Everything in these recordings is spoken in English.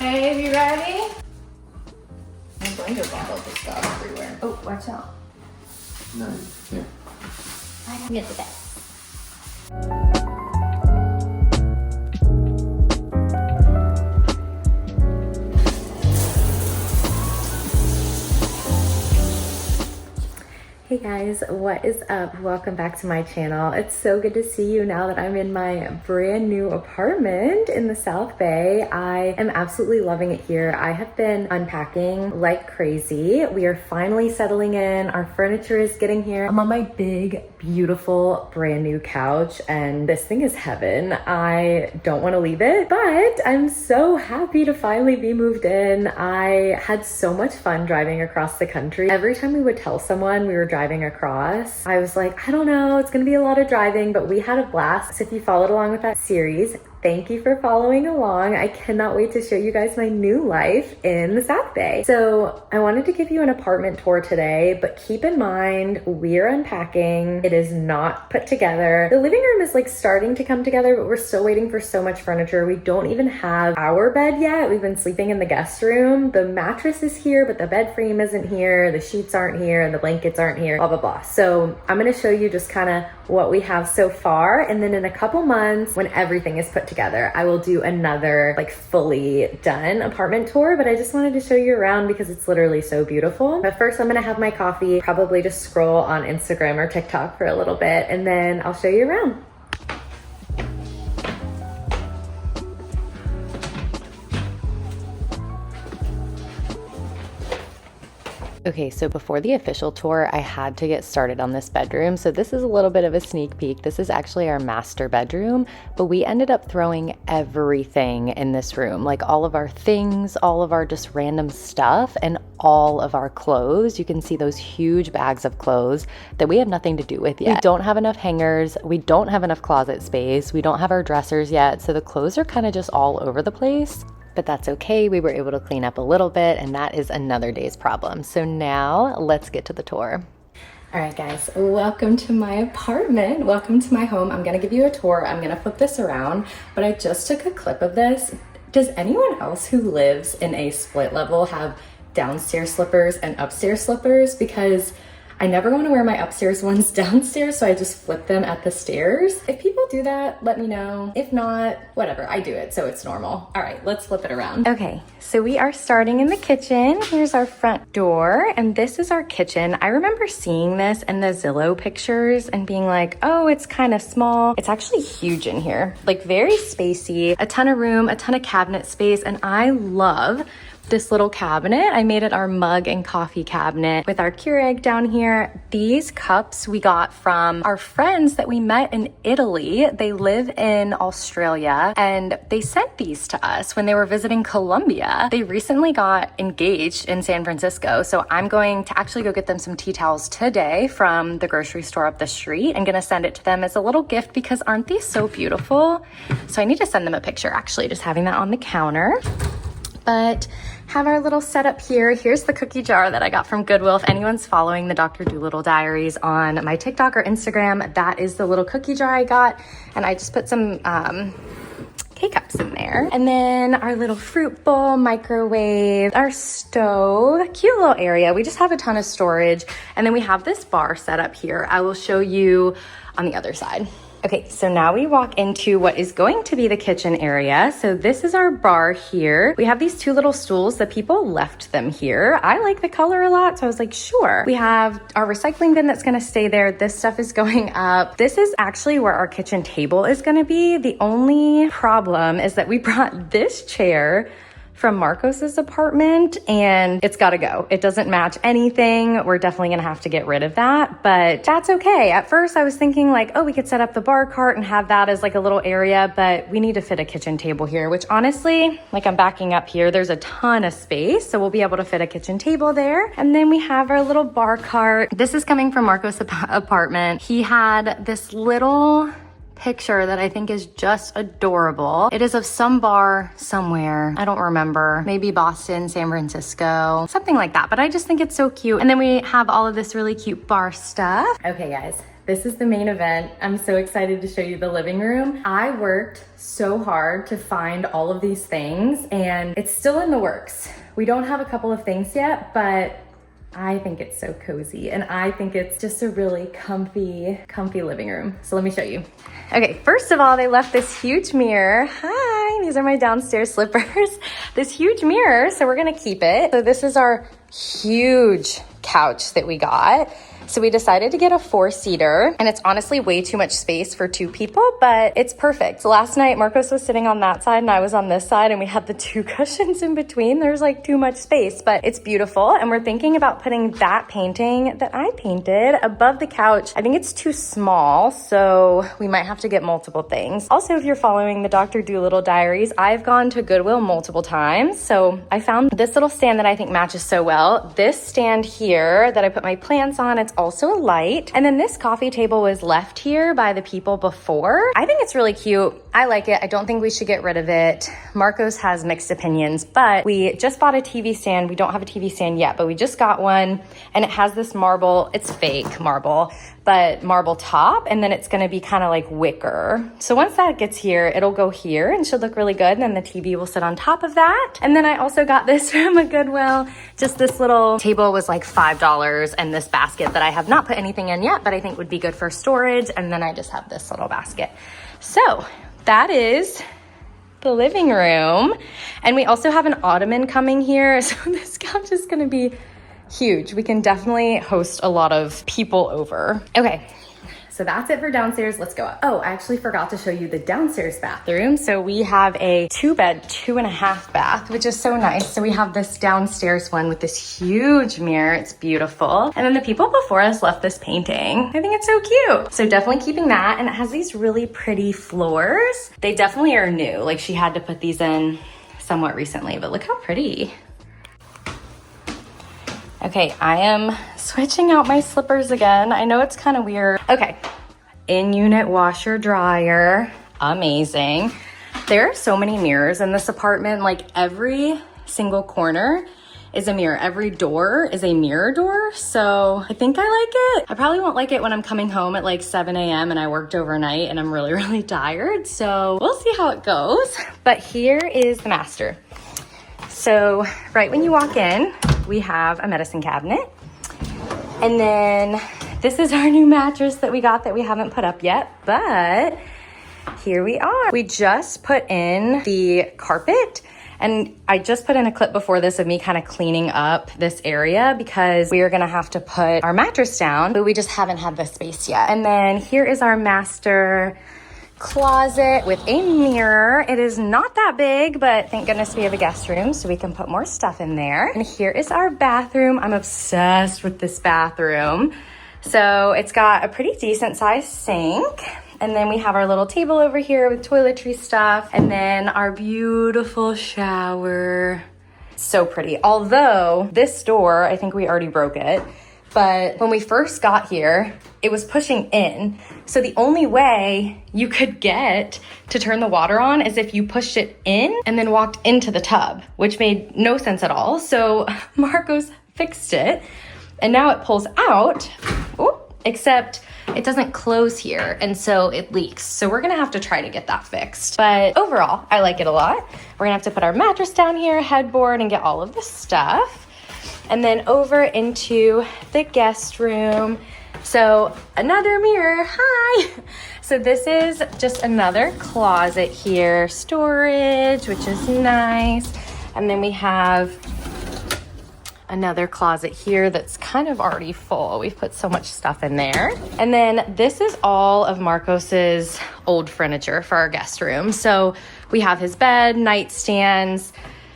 Okay, you ready? My blender bottle just got everywhere. Oh, watch out. No, yeah. I'm get the best. Hey guys, what is up? Welcome back to my channel. It's so good to see you now that I'm in my brand new apartment in the South Bay. I am absolutely loving it here. I have been unpacking like crazy. We are finally settling in. Our furniture is getting here. I'm on my big, beautiful, brand new couch, and this thing is heaven. I don't want to leave it, but I'm so happy to finally be moved in. I had so much fun driving across the country. Every time we would tell someone we were driving across, I was like, I don't know, it's gonna be a lot of driving, but we had a blast. So if you followed along with that series, thank you for following along. I cannot wait to show you guys my new life in the South Bay. So I wanted to give you an apartment tour today, but keep in mind, we're unpacking. It is not put together. The living room is like starting to come together, but we're still waiting for so much furniture. We don't even have our bed yet. We've been sleeping in the guest room. The mattress is here, but the bed frame isn't here. The sheets aren't here and the blankets aren't here, blah, blah, blah. So I'm gonna show you just kind of what we have so far. And then in a couple months, when everything is put together, I will do another like fully done apartment tour, but I just wanted to show you around because it's literally so beautiful. But first I'm gonna have my coffee, probably just scroll on Instagram or TikTok for a little bit, and then I'll show you around. Okay, so before the official tour, I had to get started on this bedroom. So this is a little bit of a sneak peek. This is actually our master bedroom, but we ended up throwing everything in this room, like all of our things, all of our just random stuff, and all of our clothes. You can see those huge bags of clothes that we have nothing to do with yet. We don't have enough hangers. We don't have enough closet space. We don't have our dressers yet. So the clothes are kind of just all over the place. But that's okay. We were able to clean up a little bit, and that is another day's problem. So now let's get to the tour. All right, guys, welcome to my apartment. Welcome to my home. I'm gonna give you a tour. I'm gonna flip this around, but I just took a clip of this. Does anyone else who lives in a split level have downstairs slippers and upstairs slippers? Because I never want to wear my upstairs ones downstairs, so I just flip them at the stairs. If people do that, let me know. If not, whatever, I do it, so it's normal. All right, let's flip it around. Okay, so we are starting in the kitchen. Here's our front door, and this is our kitchen. I remember seeing this in the Zillow pictures and being like, oh, it's kind of small. It's actually huge in here, like very spacey, a ton of room, a ton of cabinet space, and I love this little cabinet. I made it our mug and coffee cabinet with our Keurig down here. These cups we got from our friends that we met in Italy. They live in Australia, and they sent these to us when they were visiting Colombia. They recently got engaged in San Francisco, so I'm going to actually go get them some tea towels today from the grocery store up the street. I'm gonna send it to them as a little gift because aren't these so beautiful? So I need to send them a picture, actually, just having that on the counter. But have our little setup here. Here's the cookie jar that I got from Goodwill. If anyone's following the Dr. Dolittle Diaries on my TikTok or Instagram, that is the little cookie jar I got. And I just put some K-cups in there. And then our little fruit bowl, microwave, our stove, cute little area. We just have a ton of storage. And then we have this bar set up here. I will show you on the other side. Okay, so now we walk into what is going to be the kitchen area. So this is our bar here. We have these two little stools. The people left them here. I like the color a lot, so I was like, sure. We have our recycling bin that's gonna stay there. This stuff is going up. This is actually where our kitchen table is gonna be. The only problem is that we brought this chair from Marcos's apartment, and it's gotta go. It doesn't match anything. We're definitely gonna have to get rid of that, but that's okay. At first I was thinking like, oh, we could set up the bar cart and have that as like a little area, but we need to fit a kitchen table here, which honestly, like I'm backing up here, there's a ton of space, so we'll be able to fit a kitchen table there. And then we have our little bar cart. This is coming from Marcos' apartment. He had this little picture that I think is just adorable. It is of some bar somewhere. I don't remember. Maybe Boston, San Francisco, something like that. But I just think it's so cute. And then we have all of this really cute bar stuff. Okay, guys. This is the main event. I'm so excited to show you the living room. I worked so hard to find all of these things and it's still in the works. We don't have a couple of things yet, but I think it's so cozy and I think it's just a really comfy living room. So let me show you. Okay, first of all, they left this huge mirror. Hi, these are my downstairs slippers. This huge mirror, so we're gonna keep it. So this is our huge couch that we got. So we decided to get a 4-seater and it's honestly way too much space for 2 people, but it's perfect. So last night, Marcos was sitting on that side and I was on this side and we had the 2 cushions in between. There's like too much space, but it's beautiful. And we're thinking about putting that painting that I painted above the couch. I think it's too small, so we might have to get multiple things. Also, if you're following the Dr. Dolittle diaries, I've gone to Goodwill multiple times. So I found this little stand that I think matches so well. This stand here that I put my plants on, it's also a light. And then this coffee table was left here by the people before. I think it's really cute. I like it. I don't think we should get rid of it. Marcos has mixed opinions, but we just bought a TV stand. We don't have a TV stand yet, but we just got one and it has this marble, it's fake marble, but marble top, and then it's gonna be kind of like wicker. So once that gets here, it'll go here and should look really good. And then the TV will sit on top of that. And then I also got this from a Goodwill. Just this little table was like $5 and this basket that I have not put anything in yet, but I think would be good for storage. And then I just have this little basket. So that is the living room. And we also have an ottoman coming here. So this couch is gonna be huge. We can definitely host a lot of people over. Okay, so that's it for downstairs. Let's go up. Oh, I actually forgot to show you the downstairs bathroom. So we have a 2-bed, 2.5 bath, which is so nice. So we have this downstairs one with this huge mirror. It's beautiful. And then the people before us left this painting. I think it's so cute. So definitely keeping that. And it has these really pretty floors. They definitely are new. Like she had to put these in somewhat recently, but look how pretty. Okay, I am switching out my slippers again. I know it's kind of weird. Okay, in-unit washer dryer, amazing. There are so many mirrors in this apartment. Like every single corner is a mirror. Every door is a mirror door. So I think I like it. I probably won't like it when I'm coming home at like 7 a.m. and I worked overnight and I'm really, really tired. So we'll see how it goes. But here is the master. So right when you walk in, we have a medicine cabinet. And then this is our new mattress that we got that we haven't put up yet, but here we are. We just put in the carpet, and I just put in a clip before this of me kind of cleaning up this area because we are gonna have to put our mattress down, but we just haven't had the space yet. And then here is our master closet with a mirror. It is not that big, but thank goodness we have a guest room so we can put more stuff in there. And here is our bathroom. I'm obsessed with this bathroom. So it's got a pretty decent sized sink. And then we have our little table over here with toiletry stuff. And then our beautiful shower. So pretty. Although this door, I think we already broke it. But when we first got here, it was pushing in. So the only way you could get to turn the water on is if you pushed it in and then walked into the tub, which made no sense at all. So Marcos fixed it and now it pulls out, except it doesn't close here. And so it leaks. So we're gonna have to try to get that fixed. But overall, I like it a lot. We're gonna have to put our mattress down here, headboard, and get all of this stuff. And then over into the guest room. So another mirror, hi. So this is just another closet here, storage, which is nice. And then we have another closet here that's kind of already full. We've put so much stuff in there. And then this is all of Marcos's old furniture for our guest room. So we have his bed, nightstands,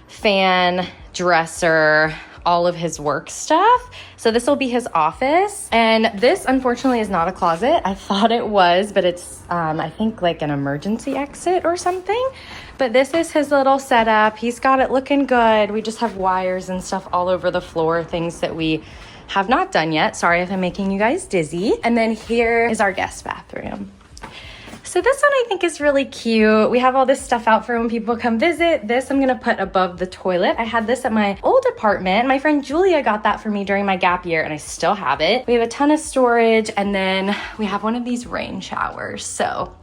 fan, dresser, all of his work stuff. So this will be his office. And this unfortunately is not a closet. I thought it was, but it's I think like an emergency exit or something. But this is his little setup. He's got it looking good. We just have wires and stuff all over the floor, things that we have not done yet. Sorry if I'm making you guys dizzy. And then here is our guest bathroom. So this one I think is really cute. We have all this stuff out for when people come visit. This I'm gonna put above the toilet. I had this at my old apartment. My friend Julia got that for me during my gap year and I still have it. We have a ton of storage and then we have one of these rain showers. So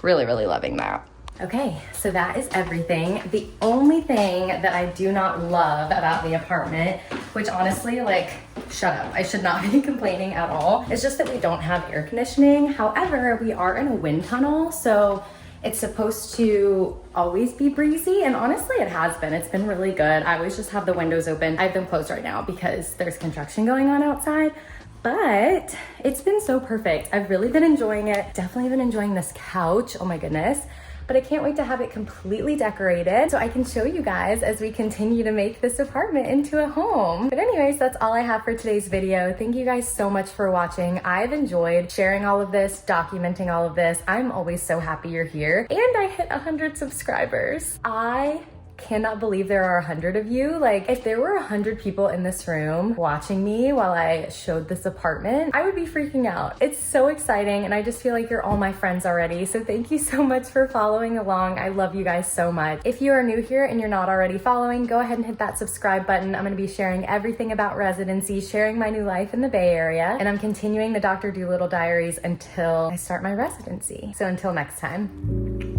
really, really loving that. Okay, so that is everything. The only thing that I do not love about the apartment, which honestly, like, shut up, I should not be complaining at all, is just that we don't have air conditioning. However, we are in a wind tunnel, so it's supposed to always be breezy, and honestly it has been. It's been really good. I always just have the windows open. I have them closed right now because there's construction going on outside. But it's been so perfect. I've really been enjoying it. Definitely been enjoying this couch. Oh my goodness. But I can't wait to have it completely decorated so I can show you guys as we continue to make this apartment into a home. But anyways, that's all I have for today's video. Thank you guys so much for watching. I've enjoyed sharing all of this, documenting all of this. I'm always so happy you're here. And I hit 100 subscribers. I cannot believe there are 100 of you. Like, if there were 100 people in this room watching me while I showed this apartment, I would be freaking out. It's so exciting and I just feel like you're all my friends already. So thank you so much for following along. I love you guys so much. If you are new here and you're not already following, go ahead and hit that subscribe button. I'm gonna be sharing everything about residency, sharing my new life in the Bay Area, and I'm continuing the Dr. Dolittle diaries until I start my residency. So until next time.